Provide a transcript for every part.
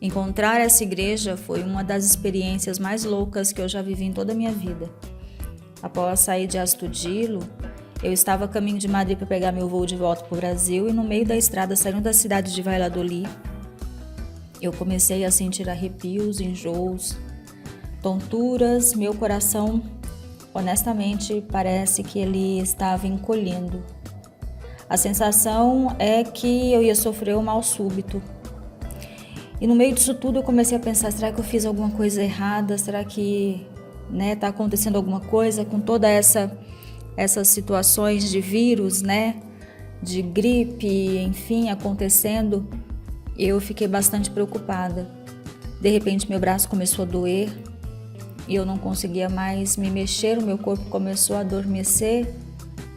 Encontrar essa igreja foi uma das experiências mais loucas que eu já vivi em toda a minha vida. Após sair de Astudillo, eu estava a caminho de Madrid para pegar meu voo de volta para o Brasil e no meio da estrada, saindo da cidade de Valladolid, eu comecei a sentir arrepios, enjoos, tonturas. Meu coração, honestamente, parece que ele estava encolhendo. A sensação é que eu ia sofrer um mal súbito. E no meio disso tudo eu comecei a pensar, será que eu fiz alguma coisa errada? Será que tá acontecendo alguma coisa com toda essas situações de vírus, de gripe, enfim, acontecendo? Eu fiquei bastante preocupada. De repente meu braço começou a doer e eu não conseguia mais me mexer, o meu corpo começou a adormecer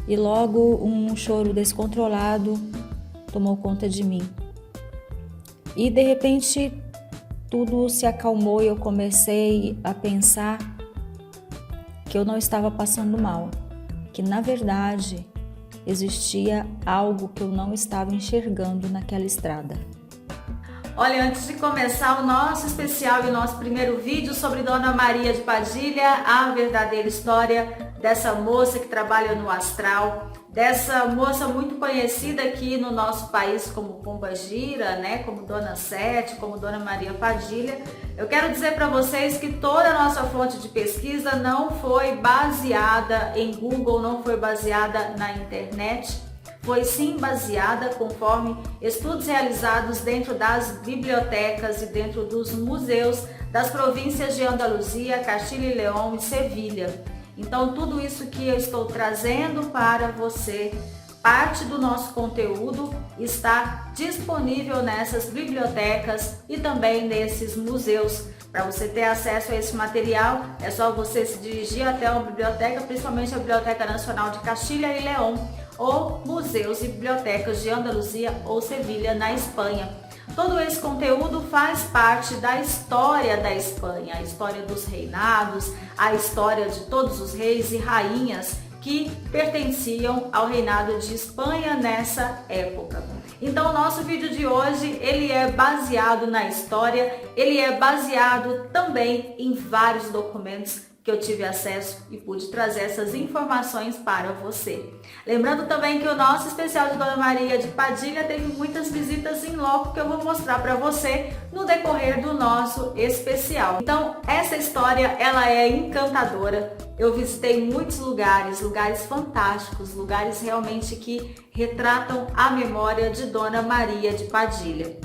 e logo um choro descontrolado tomou conta de mim. E de repente tudo se acalmou e eu comecei a pensar que eu não estava passando mal, que na verdade existia algo que eu não estava enxergando naquela estrada. Olha, antes de começar o nosso especial e o nosso primeiro vídeo sobre Dona Maria de Padilha, a verdadeira história dessa moça que trabalha no astral, dessa moça muito conhecida aqui no nosso país como Pombagira, como Dona Sete, como Dona Maria Padilha, eu quero dizer para vocês que toda a nossa fonte de pesquisa não foi baseada em Google, não foi baseada na internet, foi sim baseada conforme estudos realizados dentro das bibliotecas e dentro dos museus das províncias de Andaluzia, Castilha e León e Sevilha. Então tudo isso que eu estou trazendo para você, parte do nosso conteúdo está disponível nessas bibliotecas e também nesses museus. Para você ter acesso a esse material, é só você se dirigir até uma biblioteca, principalmente a Biblioteca Nacional de Castilha e León, ou museus e bibliotecas de Andaluzia ou Sevilha, na Espanha. Todo esse conteúdo faz parte da história da Espanha, a história dos reinados, a história de todos os reis e rainhas que pertenciam ao reinado de Espanha nessa época. Então o nosso vídeo de hoje, ele é baseado na história, ele é baseado também em vários documentos que eu tive acesso e pude trazer essas informações para você. Lembrando também que o nosso especial de Dona Maria de Padilha teve muitas visitas em loco que eu vou mostrar para você no decorrer do nosso especial. Então, essa história, ela é encantadora. Eu visitei muitos lugares fantásticos, lugares realmente que retratam a memória de Dona Maria de Padilha.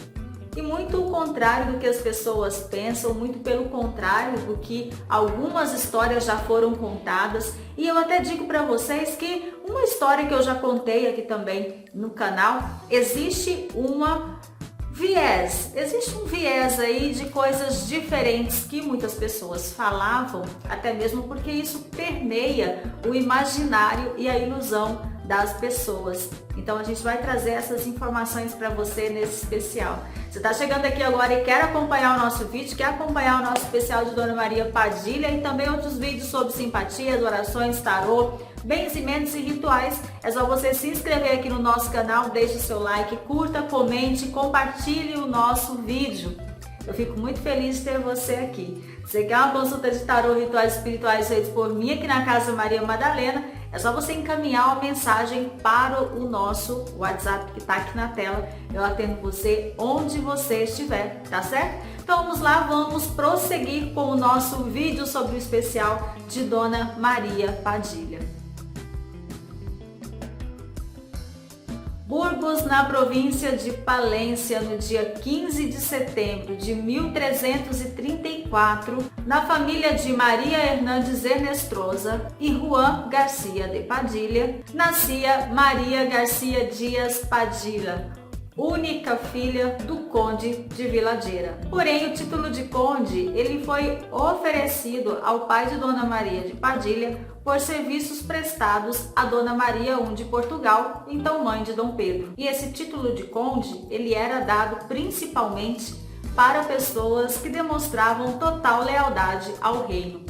E muito o contrário do que as pessoas pensam, muito pelo contrário do que algumas histórias já foram contadas. E eu até digo para vocês que uma história que eu já contei aqui também no canal, existe um viés aí de coisas diferentes que muitas pessoas falavam, até mesmo porque isso permeia o imaginário e a ilusão das pessoas. Então a gente vai trazer essas informações para você nesse especial. Você está chegando aqui agora e quer acompanhar o nosso vídeo, quer acompanhar o nosso especial de Dona Maria Padilha e também outros vídeos sobre simpatias, orações, tarô, benzimentos e rituais, é só você se inscrever aqui no nosso canal, deixe o seu like, curta, comente, compartilhe o nosso vídeo. Eu fico muito feliz de ter você aqui. Você quer uma consulta de tarô, rituais espirituais feitos por mim aqui na Casa Maria Madalena? É só você encaminhar uma mensagem para o nosso WhatsApp que está aqui na tela. Eu atendo você onde você estiver, tá certo? Então vamos lá, vamos prosseguir com o nosso vídeo sobre o especial de Dona Maria Padilha. Burgos, na província de Palência, no dia 15 de setembro de 1334, na família de Maria Hernandes Ernestrosa e Juan Garcia de Padilha, nascia Maria Garcia Dias Padilha, única filha do conde de Viladeira. Porém, o título de conde, ele foi oferecido ao pai de Dona Maria de Padilha por serviços prestados a Dona Maria I de Portugal, então mãe de Dom Pedro. E esse título de conde, ele era dado principalmente para pessoas que demonstravam total lealdade ao reino.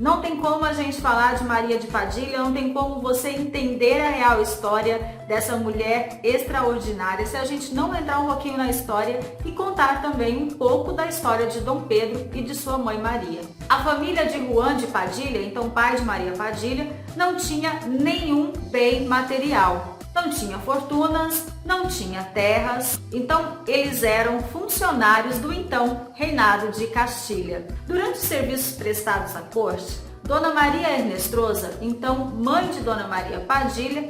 Não tem como a gente falar de Maria de Padilha, não tem como você entender a real história dessa mulher extraordinária se a gente não entrar um pouquinho na história e contar também um pouco da história de Dom Pedro e de sua mãe Maria. A família de Juan de Padilha, então pai de Maria Padilha, não tinha nenhum bem material. Não tinha fortunas, não tinha terras, então eles eram funcionários do então reinado de Castilha. Durante os serviços prestados à corte, Dona Maria Ernestrosa, então mãe de Dona Maria Padilha,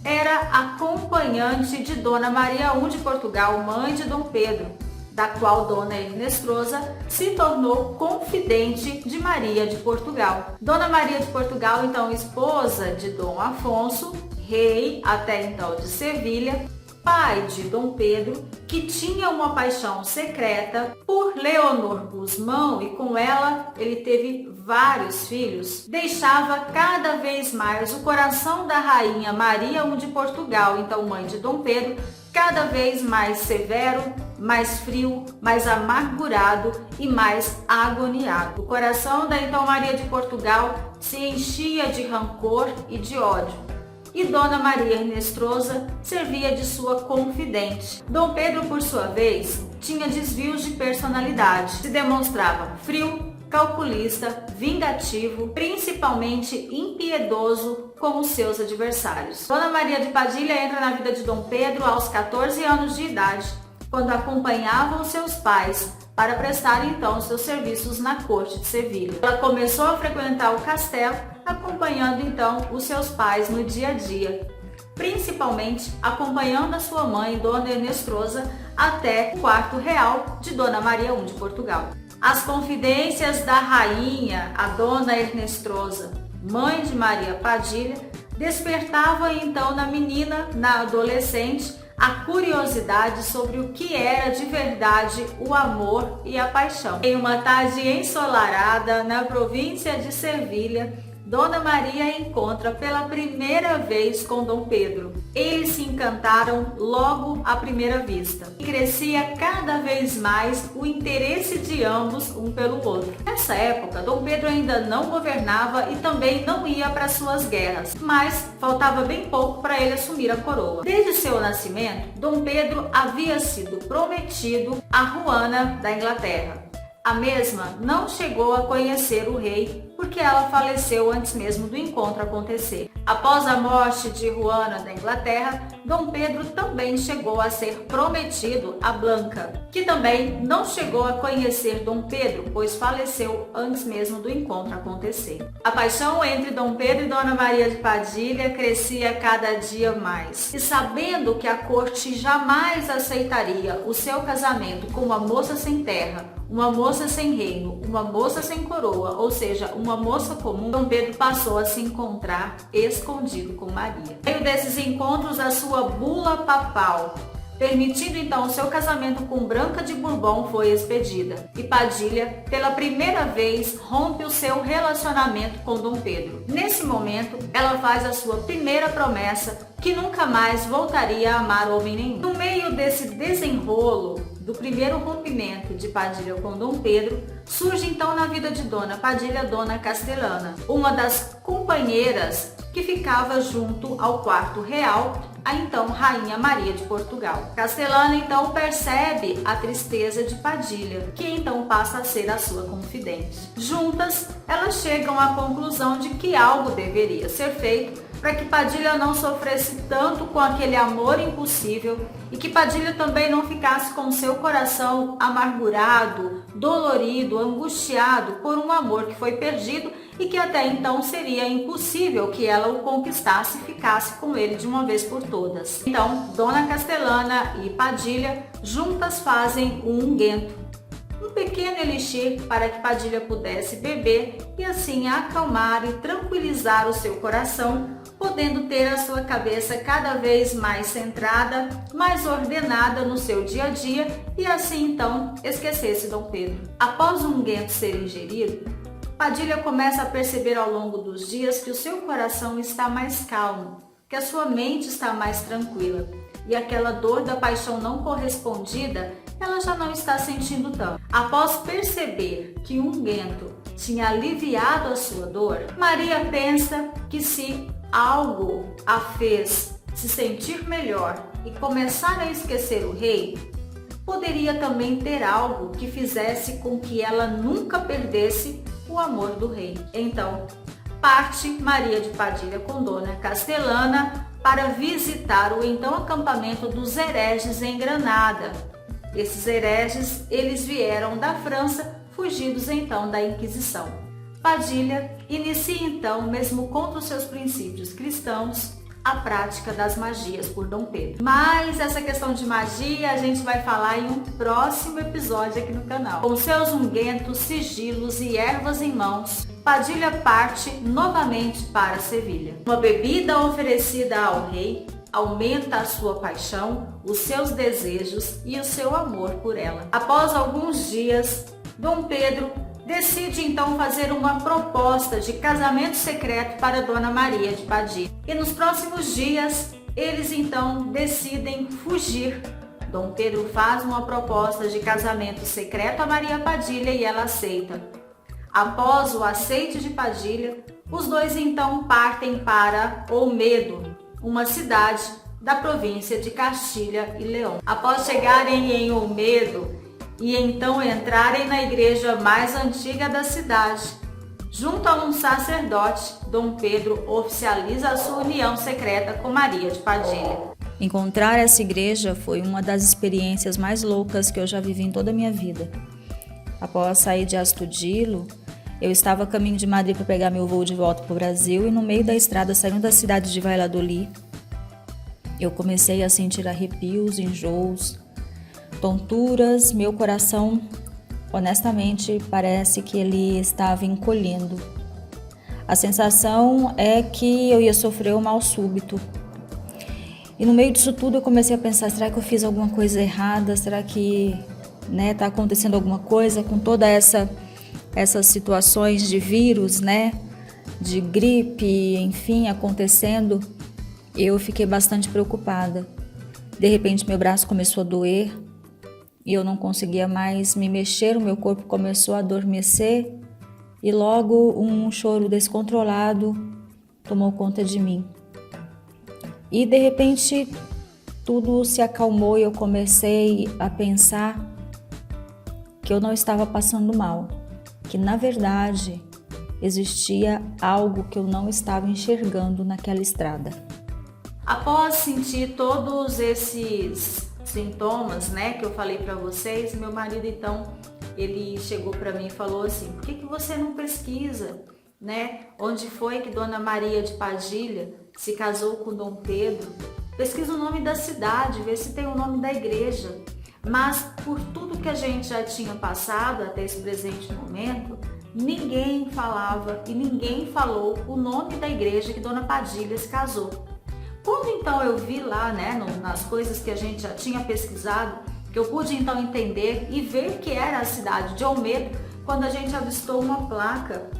era acompanhante de Dona Maria I de Portugal, mãe de Dom Pedro, da qual Dona Ernestrosa se tornou confidente de Maria de Portugal. Dona Maria de Portugal, então esposa de Dom Afonso, rei até então de Sevilha, pai de Dom Pedro, que tinha uma paixão secreta por Leonor Gusmão e com ela ele teve vários filhos, deixava cada vez mais o coração da rainha Maria I de Portugal, então mãe de Dom Pedro, cada vez mais severo, mais frio, mais amargurado e mais agoniado. O coração da então Maria de Portugal se enchia de rancor e de ódio. E Dona Maria Ernestrosa servia de sua confidente. Dom Pedro, por sua vez, tinha desvios de personalidade. Se demonstrava frio, calculista, vingativo, principalmente impiedoso com os seus adversários. Dona Maria de Padilha entra na vida de Dom Pedro aos 14 anos de idade, quando acompanhava os seus pais para prestar então seus serviços na corte de Sevilha. Ela começou a frequentar o castelo, acompanhando então os seus pais no dia a dia, principalmente acompanhando a sua mãe, Dona Ernestrosa, até o quarto real de Dona Maria I de Portugal. As confidências da rainha, a Dona Ernestrosa, mãe de Maria Padilha, despertavam então na menina, na adolescente, a curiosidade sobre o que era de verdade o amor e a paixão. Em uma tarde ensolarada na província de Sevilha, Dona Maria encontra pela primeira vez com Dom Pedro. Eles se encantaram logo à primeira vista e crescia cada vez mais o interesse de ambos um pelo outro. Nessa época, Dom Pedro ainda não governava e também não ia para suas guerras, mas faltava bem pouco para ele assumir a coroa. Desde seu nascimento, Dom Pedro havia sido prometido a Juana da Inglaterra. A mesma não chegou a conhecer o rei porque ela faleceu antes mesmo do encontro acontecer. Após a morte de Juana da Inglaterra, Dom Pedro também chegou a ser prometido a Blanca, que também não chegou a conhecer Dom Pedro, pois faleceu antes mesmo do encontro acontecer. A paixão entre Dom Pedro e Dona Maria de Padilha crescia cada dia mais. E sabendo que a corte jamais aceitaria o seu casamento com uma moça sem terra, uma moça sem reino, uma moça sem coroa, ou seja, uma moça comum, Dom Pedro passou a se encontrar escondido com Maria. No meio desses encontros, a sua bula papal, permitindo então o seu casamento com Branca de Bourbon, foi expedida. E Padilha, pela primeira vez, rompe o seu relacionamento com Dom Pedro. Nesse momento, ela faz a sua primeira promessa que nunca mais voltaria a amar homem nenhum. No meio desse desenrolo, do primeiro rompimento de Padilha com Dom Pedro, surge então na vida de Dona Padilha Dona Castelana, uma das companheiras que ficava junto ao quarto real, a então Rainha Maria de Portugal. Castelana então percebe a tristeza de Padilha, que então passa a ser a sua confidente. Juntas, elas chegam à conclusão de que algo deveria ser feito para que Padilha não sofresse tanto com aquele amor impossível e que Padilha também não ficasse com seu coração amargurado, dolorido, angustiado por um amor que foi perdido e que até então seria impossível que ela o conquistasse e ficasse com ele de uma vez por todas. Então, Dona Castelana e Padilha juntas fazem um unguento, um pequeno elixir para que Padilha pudesse beber e assim acalmar e tranquilizar o seu coração, podendo ter a sua cabeça cada vez mais centrada, mais ordenada no seu dia a dia e assim então esquecesse Dom Pedro. Após o unguento ser ingerido, Padilha começa a perceber ao longo dos dias que o seu coração está mais calmo, que a sua mente está mais tranquila e aquela dor da paixão não correspondida ela já não está sentindo tanto. Após perceber que o unguento tinha aliviado a sua dor? Maria pensa que se algo a fez se sentir melhor e começar a esquecer o rei, poderia também ter algo que fizesse com que ela nunca perdesse o amor do rei. Então, parte Maria de Padilha com Dona Castelana para visitar o então acampamento dos hereges em Granada. Esses hereges, eles vieram da França, fugidos então da Inquisição. Padilha inicia então, mesmo contra os seus princípios cristãos, a prática das magias por Dom Pedro. Mas essa questão de magia a gente vai falar em um próximo episódio aqui no canal. Com seus unguentos, sigilos e ervas em mãos, Padilha parte novamente para Sevilha. Uma bebida oferecida ao rei aumenta a sua paixão, os seus desejos e o seu amor por ela. Após alguns dias, Dom Pedro decide então fazer uma proposta de casamento secreto para Dona Maria de Padilha. E nos próximos dias, eles então decidem fugir. Dom Pedro faz uma proposta de casamento secreto a Maria Padilha e ela aceita. Após o aceite de Padilha, os dois então partem para Olmedo, uma cidade da província de Castilha e Leão. Após chegarem em Olmedo e então entrarem na igreja mais antiga da cidade, junto a um sacerdote, Dom Pedro oficializa a sua união secreta com Maria de Padilha. Encontrar essa igreja foi uma das experiências mais loucas que eu já vivi em toda a minha vida. Após sair de Astudillo, eu estava a caminho de Madrid para pegar meu voo de volta para o Brasil e no meio da estrada, saindo da cidade de Valladolid, eu comecei a sentir arrepios, enjoos, tonturas. Meu coração, honestamente, parece que ele estava encolhendo. A sensação é que eu ia sofrer um mal súbito. E no meio disso tudo eu comecei a pensar, será que eu fiz alguma coisa errada? Será que tá acontecendo alguma coisa com toda essas situações de vírus, de gripe, enfim, acontecendo? Eu fiquei bastante preocupada. De repente meu braço começou a doer e eu não conseguia mais me mexer, o meu corpo começou a adormecer e logo um choro descontrolado tomou conta de mim. E de repente tudo se acalmou e eu comecei a pensar que eu não estava passando mal, que na verdade existia algo que eu não estava enxergando naquela estrada. Após sentir todos esses sintomas, que eu falei para vocês, meu marido então, ele chegou para mim e falou assim: por que você não pesquisa, onde foi que Dona Maria de Padilha se casou com Dom Pedro? Pesquisa o nome da cidade, vê se tem o nome da igreja. Mas por tudo que a gente já tinha passado até esse presente momento, ninguém falava e ninguém falou o nome da igreja que Dona Padilha se casou. Quando então eu vi lá, nas coisas que a gente já tinha pesquisado, que eu pude então entender e ver que era a cidade de Olmedo, quando a gente avistou uma placa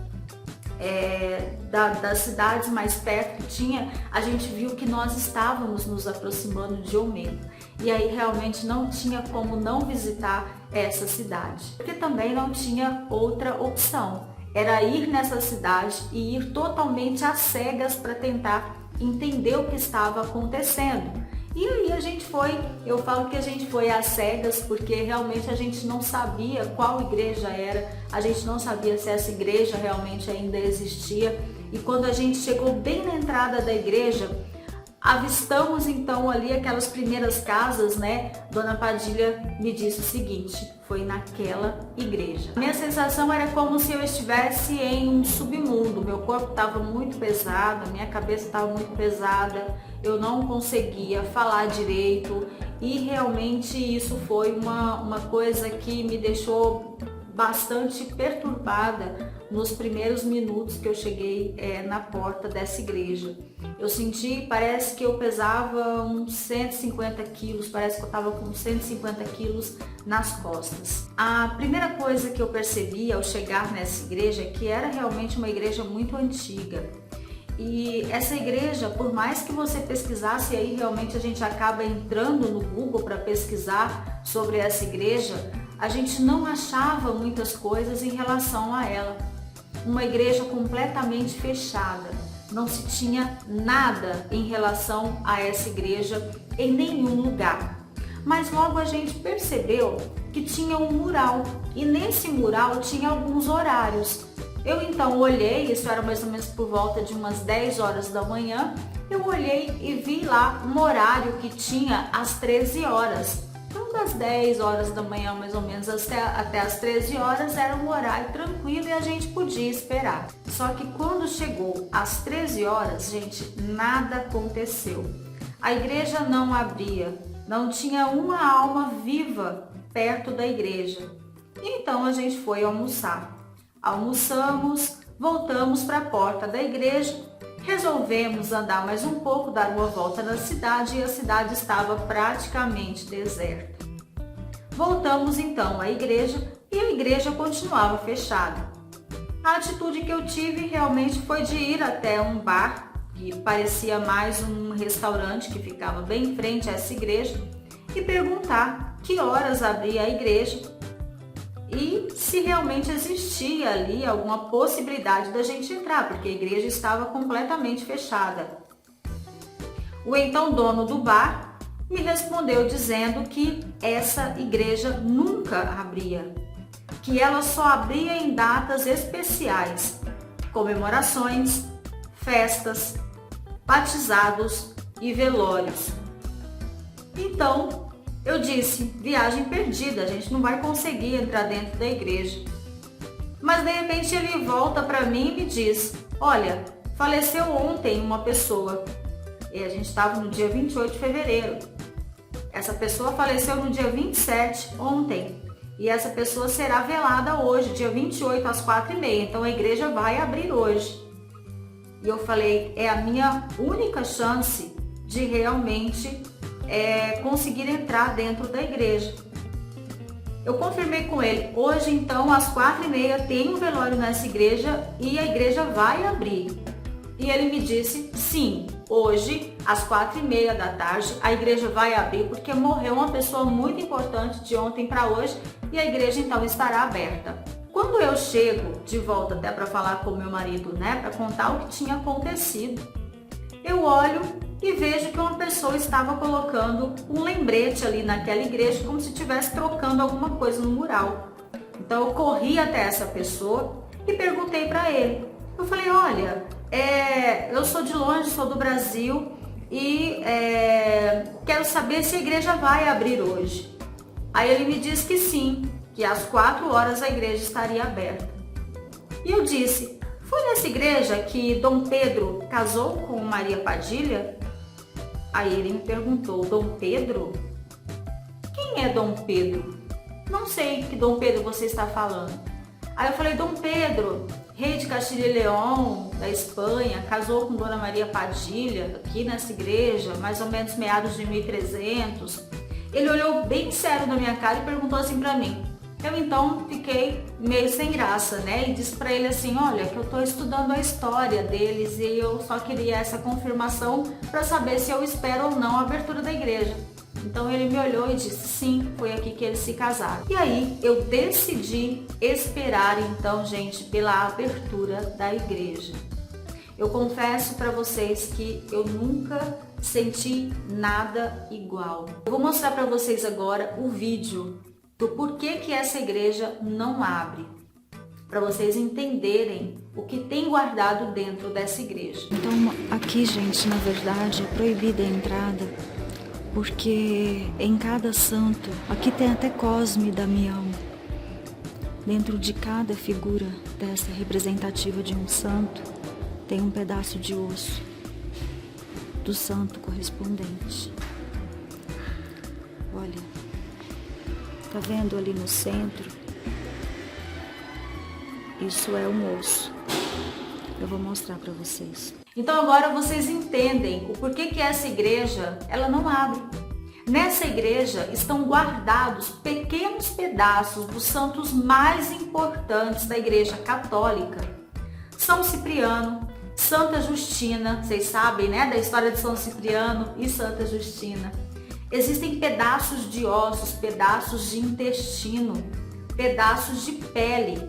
das cidades mais perto que tinha, a gente viu que nós estávamos nos aproximando de Olmedo. E aí realmente não tinha como não visitar essa cidade, porque também não tinha outra opção. Era ir nessa cidade e ir totalmente às cegas para tentar entender o que estava acontecendo. E aí a gente foi, eu falo que a gente foi às cegas porque realmente a gente não sabia qual igreja era, a gente não sabia se essa igreja realmente ainda existia. E quando a gente chegou bem na entrada da igreja, avistamos então ali aquelas primeiras casas, Dona Padilha me disse o seguinte: foi naquela igreja. Minha sensação era como se eu estivesse em um submundo, meu corpo estava muito pesado, minha cabeça estava muito pesada, eu não conseguia falar direito e realmente isso foi uma coisa que me deixou bastante perturbada nos primeiros minutos que eu cheguei na porta dessa igreja. Eu senti, parece que eu pesava uns 150 quilos, parece que eu estava com 150 quilos nas costas. A primeira coisa que eu percebi ao chegar nessa igreja é que era realmente uma igreja muito antiga. E essa igreja, por mais que você pesquisasse, aí realmente a gente acaba entrando no Google para pesquisar sobre essa igreja, a gente não achava muitas coisas em relação a ela. uma igreja completamente fechada. Não se tinha nada em relação a essa igreja em nenhum lugar. Mas logo a gente percebeu que tinha um mural e nesse mural tinha alguns horários. Eu então olhei, isso era mais ou menos por volta de umas 10 horas da manhã, eu olhei e vi lá um horário que tinha às 13 horas. Então das 10 horas da manhã mais ou menos até as 13 horas era um horário tranquilo e a gente podia esperar. Só que quando chegou às 13 horas, gente, nada aconteceu. A igreja não abria, não tinha uma alma viva perto da igreja. Então a gente foi almoçar. Almoçamos, voltamos para a porta da igreja, resolvemos andar mais um pouco, dar uma volta na cidade e a cidade estava praticamente deserta. Voltamos então à igreja e a igreja continuava fechada. A atitude que eu tive realmente foi de ir até um bar, que parecia mais um restaurante que ficava bem em frente a essa igreja, e perguntar que horas abria a igreja e se realmente existia ali alguma possibilidade da gente entrar, porque a igreja estava completamente fechada. O então dono do bar me respondeu dizendo que essa igreja nunca abria, que ela só abria em datas especiais, comemorações, festas, batizados e velórios. Então, eu disse, viagem perdida, a gente não vai conseguir entrar dentro da igreja. Mas de repente ele volta para mim e me diz, olha, faleceu ontem uma pessoa. E a gente estava no dia 28 de fevereiro. Essa pessoa faleceu no dia 27, ontem. E essa pessoa será velada hoje, dia 28 às 4h30. Então a igreja vai abrir hoje. E eu falei, é a minha única chance de realmente conseguir entrar dentro da igreja. Eu confirmei com ele, hoje então às 4h30 tem um velório nessa igreja e a igreja vai abrir. E ele me disse, sim, hoje às 4h30 da tarde a igreja vai abrir porque morreu uma pessoa muito importante de ontem para hoje e a igreja então estará aberta. Quando eu chego de volta até para falar com meu marido, para contar o que tinha acontecido, eu olho e vejo que uma pessoa estava colocando um lembrete ali naquela igreja como se estivesse trocando alguma coisa no mural. Então eu corri até essa pessoa e perguntei para ele. Eu falei, olha, eu sou de longe, sou do Brasil e quero saber se a igreja vai abrir hoje. Aí ele me disse que sim, que às 4 horas a igreja estaria aberta. E eu disse, foi nessa igreja que Dom Pedro casou com Maria Padilha? Aí ele me perguntou, Dom Pedro? Quem é Dom Pedro? Não sei que Dom Pedro você está falando. Aí eu falei, Dom Pedro, rei de Castilha e León, da Espanha, casou com Dona Maria Padilha, aqui nessa igreja, mais ou menos meados de 1300. Ele olhou bem sério na minha cara e perguntou assim para mim. Eu então fiquei meio sem graça, e disse para ele assim, olha, que eu estou estudando a história deles e eu só queria essa confirmação para saber se eu espero ou não a abertura da igreja. Então ele me olhou e disse, sim, foi aqui que eles se casaram. E aí eu decidi esperar então, gente, pela abertura da igreja. Eu confesso para vocês que eu nunca senti nada igual. Eu vou mostrar para vocês agora o vídeo do porquê que essa igreja não abre, para vocês entenderem o que tem guardado dentro dessa igreja. Então aqui, gente, na verdade é proibida a entrada, porque em cada santo, aqui tem até Cosme e Damião, dentro de cada figura dessa representativa de um santo, tem um pedaço de osso do santo correspondente. Olha, tá vendo ali no centro? Isso é um osso. Eu vou mostrar para vocês. Então agora vocês entendem o porquê que essa igreja, ela não abre. Nessa igreja estão guardados pequenos pedaços dos santos mais importantes da igreja católica. São Cipriano, Santa Justina, vocês sabem, da história de São Cipriano e Santa Justina. Existem pedaços de ossos, pedaços de intestino, pedaços de pele.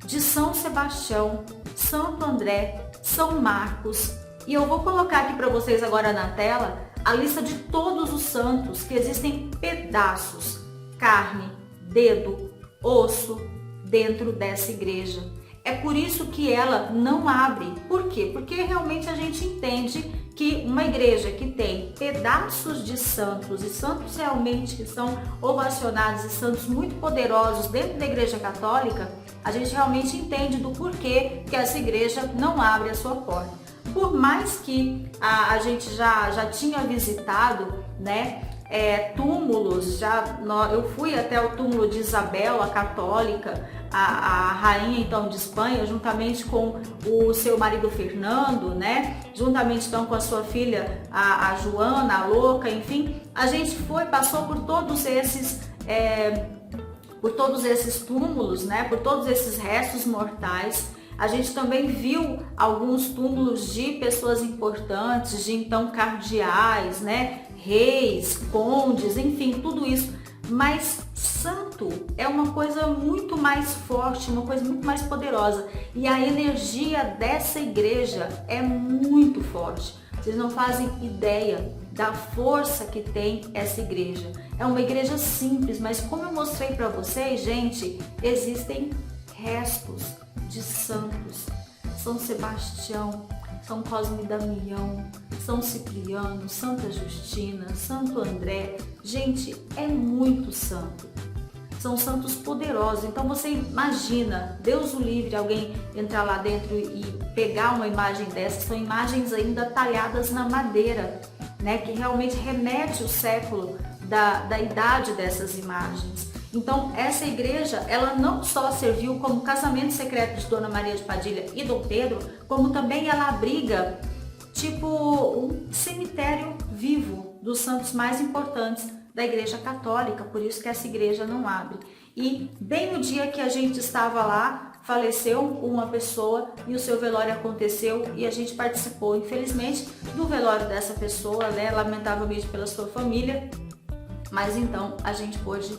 de São Sebastião, Santo André, São Marcos. E eu vou colocar aqui para vocês agora na tela a lista de todos os santos que existem pedaços, carne, dedo, osso dentro dessa igreja. É por isso que ela não abre. Por quê? Porque realmente a gente entende que uma igreja que tem pedaços de santos e santos realmente que são ovacionados e santos muito poderosos dentro da igreja católica, a gente realmente entende do porquê que essa igreja não abre a sua porta. Por mais que a gente já tinha visitado, né, túmulos, eu fui até o túmulo de Isabel, a católica, a rainha então de Espanha, juntamente com o seu marido Fernando, né, juntamente então com a sua filha, a Joana, a louca, enfim, a gente passou por todos esses túmulos, né, por todos esses restos mortais. A gente também viu alguns túmulos de pessoas importantes, de então cardeais, né, reis, condes, enfim, tudo isso. Mas santo é uma coisa muito mais forte, uma coisa muito mais poderosa. E a energia dessa igreja é muito forte. Vocês não fazem ideia da força que tem essa igreja. É uma igreja simples, mas como eu mostrei para vocês, gente, existem restos de santos, São Sebastião, São Cosme e Damião, São Cipriano, Santa Justina, Santo André. Gente, é muito santo. São santos poderosos. Então você imagina, Deus o livre, alguém entrar lá dentro e pegar uma imagem dessas. São imagens ainda talhadas na madeira, né, que realmente remete o século da idade dessas imagens. Então, essa igreja, ela não só serviu como casamento secreto de Dona Maria de Padilha e Dom Pedro, como também ela abriga, tipo, um cemitério vivo dos santos mais importantes da igreja católica, por isso que essa igreja não abre. E bem no dia que a gente estava lá, faleceu uma pessoa e o seu velório aconteceu e a gente participou, infelizmente, do velório dessa pessoa, né, lamentavelmente pela sua família, mas então a gente pôde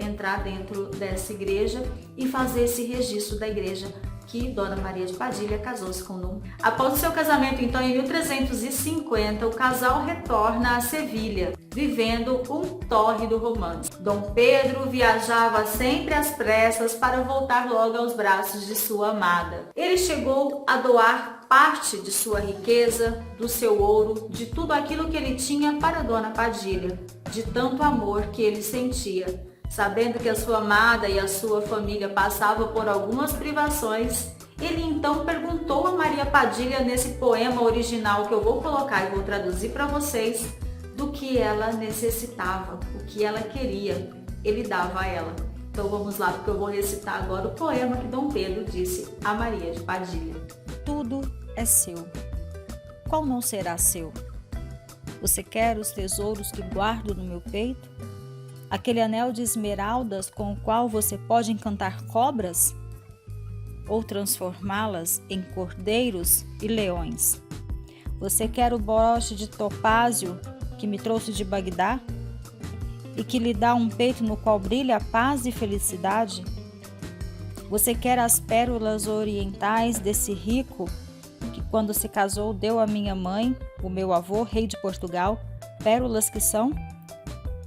entrar dentro dessa igreja e fazer esse registro da igreja que Dona Maria de Padilha casou-se com Dom. Após o seu casamento, então, em 1350, o casal retorna a Sevilha, vivendo um tórrido romance. Dom Pedro viajava sempre às pressas para voltar logo aos braços de sua amada. Ele chegou a doar parte de sua riqueza, do seu ouro, de tudo aquilo que ele tinha para Dona Padilha, de tanto amor que ele sentia. Sabendo que a sua amada e a sua família passavam por algumas privações, ele então perguntou a Maria Padilha, nesse poema original que eu vou colocar e vou traduzir para vocês, do que ela necessitava, o que ela queria, ele dava a ela. Então vamos lá, porque eu vou recitar agora o poema que Dom Pedro disse a Maria de Padilha. Tudo é seu. Qual não será seu? Você quer os tesouros que guardo no meu peito? Aquele anel de esmeraldas com o qual você pode encantar cobras? Ou transformá-las em cordeiros e leões? Você quer o broche de topázio que me trouxe de Bagdá? E que lhe dá um peito no qual brilha a paz e felicidade? Você quer as pérolas orientais desse rico que quando se casou deu à minha mãe, o meu avô, rei de Portugal, pérolas que são,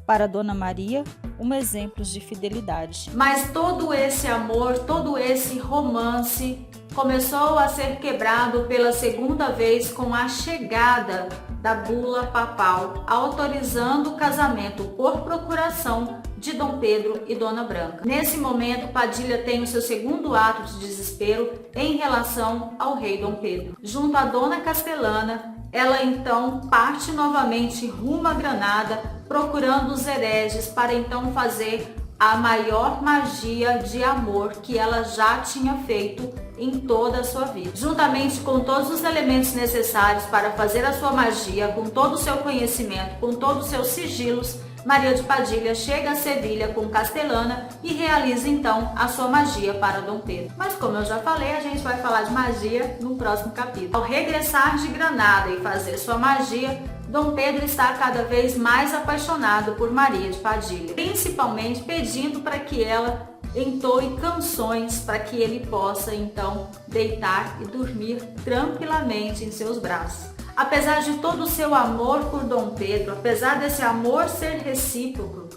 para Dona Maria, um exemplo de fidelidade. Mas todo esse amor, todo esse romance começou a ser quebrado pela segunda vez com a chegada da bula papal, autorizando o casamento por procuração de Dom Pedro e Dona Branca. Nesse momento, Padilha tem o seu segundo ato de desespero em relação ao rei Dom Pedro. Junto a Dona Castelana, ela então parte novamente rumo a Granada, procurando os hereges para então fazer a maior magia de amor que ela já tinha feito em toda a sua vida. Juntamente com todos os elementos necessários para fazer a sua magia, com todo o seu conhecimento, com todos os seus sigilos, Maria de Padilha chega a Sevilha com Castelana e realiza então a sua magia para Dom Pedro. Mas como eu já falei, a gente vai falar de magia no próximo capítulo. Ao regressar de Granada e fazer sua magia, Dom Pedro está cada vez mais apaixonado por Maria de Padilha, principalmente pedindo para que ela entoe canções para que ele possa então deitar e dormir tranquilamente em seus braços. Apesar de todo o seu amor por Dom Pedro, apesar desse amor ser recíproco,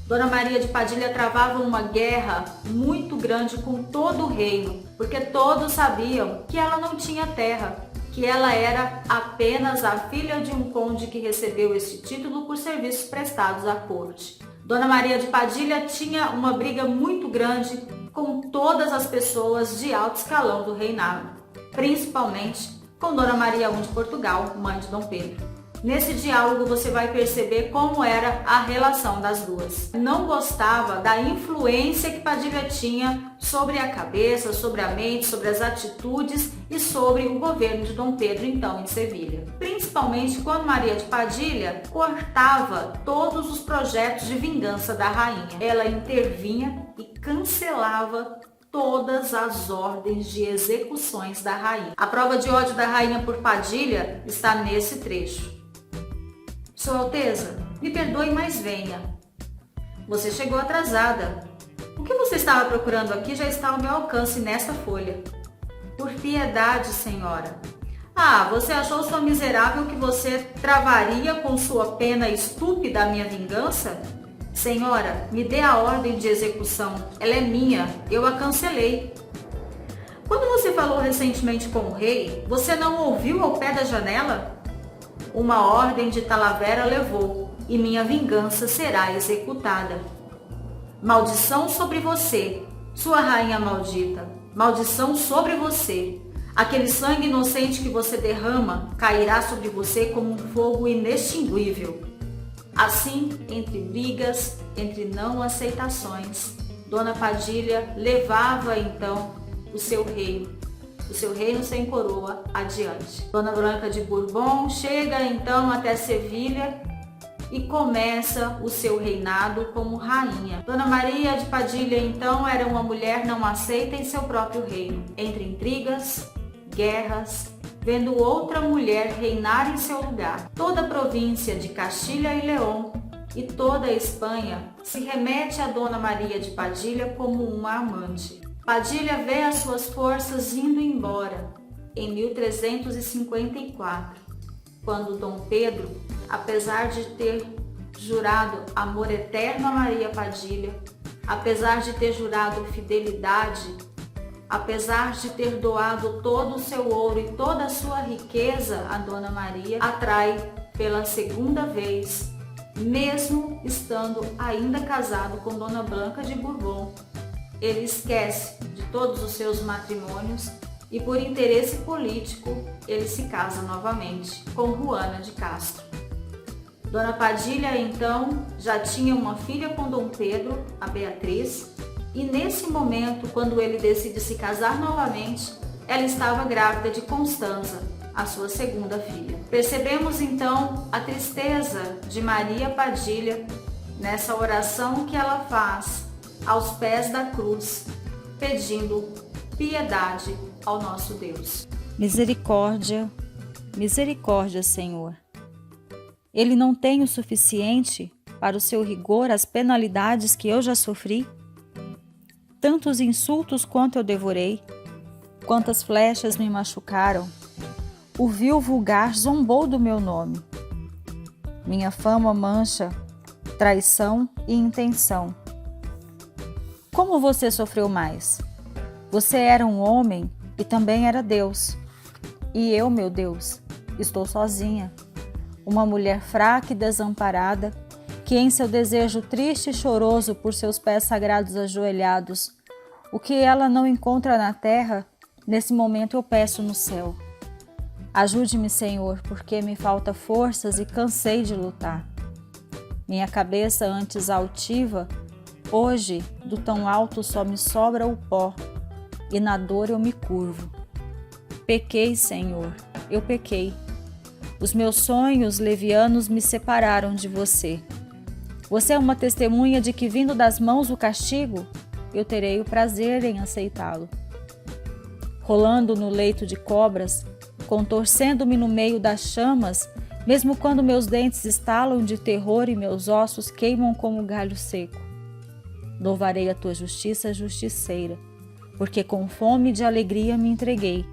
Dona Maria de Padilha travava uma guerra muito grande com todo o reino, porque todos sabiam que ela não tinha terra, que ela era apenas a filha de um conde que recebeu esse título por serviços prestados à corte. Dona Maria de Padilha tinha uma briga muito grande com todas as pessoas de alto escalão do reinado, principalmente com Dona Maria I de Portugal, mãe de Dom Pedro. Nesse diálogo você vai perceber como era a relação das duas. Não gostava da influência que Padilha tinha sobre a cabeça, sobre a mente, sobre as atitudes e sobre o governo de Dom Pedro, então, em Sevilha. Principalmente quando Maria de Padilha cortava todos os projetos de vingança da rainha. Ela intervinha e cancelava todas as ordens de execuções da rainha. A prova de ódio da rainha por Padilha está nesse trecho. Sua Alteza, me perdoe, mas venha. Você chegou atrasada. O que você estava procurando aqui já está ao meu alcance nesta folha. Por piedade, senhora. Ah, você achou sua miserável que você travaria com sua pena estúpida a minha vingança? Senhora, me dê a ordem de execução. Ela é minha, eu a cancelei. Quando você falou recentemente com o rei, você não ouviu ao pé da janela? Uma ordem de Talavera levou, e minha vingança será executada. Maldição sobre você, sua rainha maldita. Maldição sobre você. Aquele sangue inocente que você derrama cairá sobre você como um fogo inextinguível. Assim, entre brigas, entre não aceitações, Dona Padilha levava então o seu reino sem coroa adiante. Dona Branca de Bourbon chega então até Sevilha e começa o seu reinado como rainha. Dona Maria de Padilha então era uma mulher não aceita em seu próprio reino. Entre intrigas, guerras, vendo outra mulher reinar em seu lugar. Toda a província de Castilha e León e toda a Espanha se remete a Dona Maria de Padilha como uma amante. Padilha vê as suas forças indo embora em 1354, quando Dom Pedro, apesar de ter jurado amor eterno a Maria Padilha, apesar de ter jurado fidelidade, apesar de ter doado todo o seu ouro e toda a sua riqueza a Dona Maria, atrai pela segunda vez, mesmo estando ainda casado com Dona Branca de Bourbon. Ele esquece de todos os seus matrimônios e, por interesse político, ele se casa novamente com Juana de Castro. Dona Padilha, então, já tinha uma filha com Dom Pedro, a Beatriz, e nesse momento, quando ele decide se casar novamente, ela estava grávida de Constanza, a sua segunda filha. Percebemos, então, a tristeza de Maria Padilha nessa oração que ela faz aos pés da cruz, pedindo piedade ao nosso Deus. Misericórdia, misericórdia, Senhor. Ele não tem o suficiente para o seu rigor as penalidades que eu já sofri? Tantos insultos quanto eu devorei, quantas flechas me machucaram. O vil vulgar zombou do meu nome. Minha fama mancha traição e intenção. Como você sofreu mais? Você era um homem e também era Deus. E eu, meu Deus, estou sozinha. Uma mulher fraca e desamparada, que em seu desejo triste e choroso por seus pés sagrados ajoelhados, o que ela não encontra na terra, nesse momento eu peço no céu. Ajude-me, Senhor, porque me falta forças e cansei de lutar. Minha cabeça antes altiva, hoje, do tão alto só me sobra o pó, e na dor eu me curvo. Pequei, Senhor, eu pequei. Os meus sonhos levianos me separaram de você. Você é uma testemunha de que, vindo das mãos o castigo, eu terei o prazer em aceitá-lo. Rolando no leito de cobras, contorcendo-me no meio das chamas, mesmo quando meus dentes estalam de terror e meus ossos queimam como galho seco. louvarei a tua justiça justiceira, porque com fome de alegria me entreguei,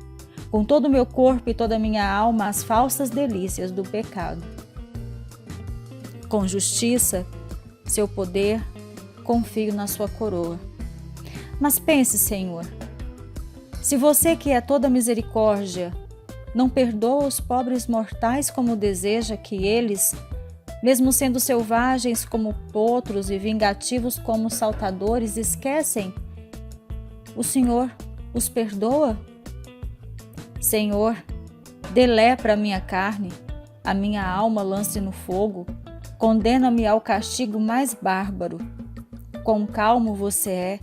com todo o meu corpo e toda a minha alma às falsas delícias do pecado. Com justiça, seu poder, confio na sua coroa. Mas pense, Senhor, se você que é toda misericórdia, não perdoa os pobres mortais como deseja que eles, mesmo sendo selvagens como potros e vingativos como saltadores, esquecem, o Senhor os perdoa? Senhor, dê lepra à minha carne, a minha alma lance no fogo, condena-me ao castigo mais bárbaro. Quão calmo você é,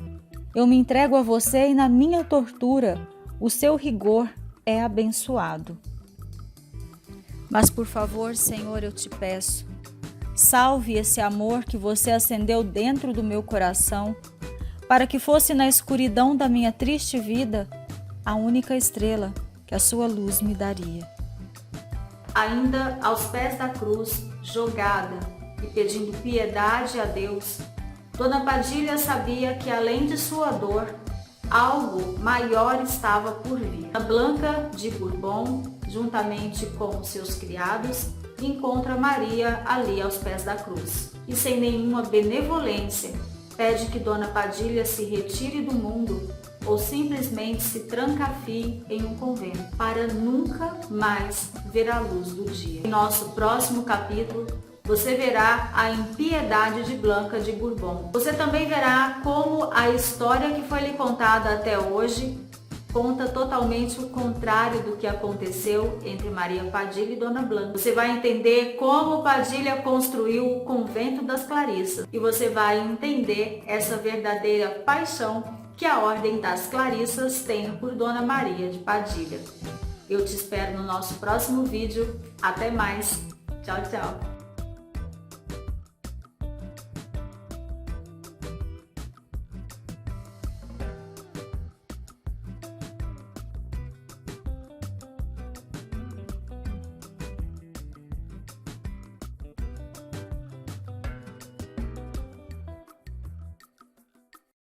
eu me entrego a você e na minha tortura, o seu rigor é abençoado. Mas por favor, Senhor, eu te peço, salve esse amor que você acendeu dentro do meu coração, para que fosse na escuridão da minha triste vida a única estrela que a sua luz me daria. Ainda aos pés da cruz, jogada e pedindo piedade a Deus, Dona Padilha sabia que além de sua dor, algo maior estava por vir. A Blanca de Bourbon, juntamente com seus criados, encontra Maria ali aos pés da cruz e sem nenhuma benevolência pede que Dona Padilha se retire do mundo ou simplesmente se trancafie em um convento para nunca mais ver a luz do dia. Em nosso próximo capítulo, você verá a impiedade de Blanca de Bourbon. Você também verá como a história que foi lhe contada até hoje conta totalmente o contrário do que aconteceu entre Maria Padilha e Dona Blanca. Você vai entender como Padilha construiu o convento das Clarissas e você vai entender essa verdadeira paixão que a Ordem das Clarissas tem por Dona Maria de Padilha. Eu te espero no nosso próximo vídeo. Até mais. Tchau, tchau.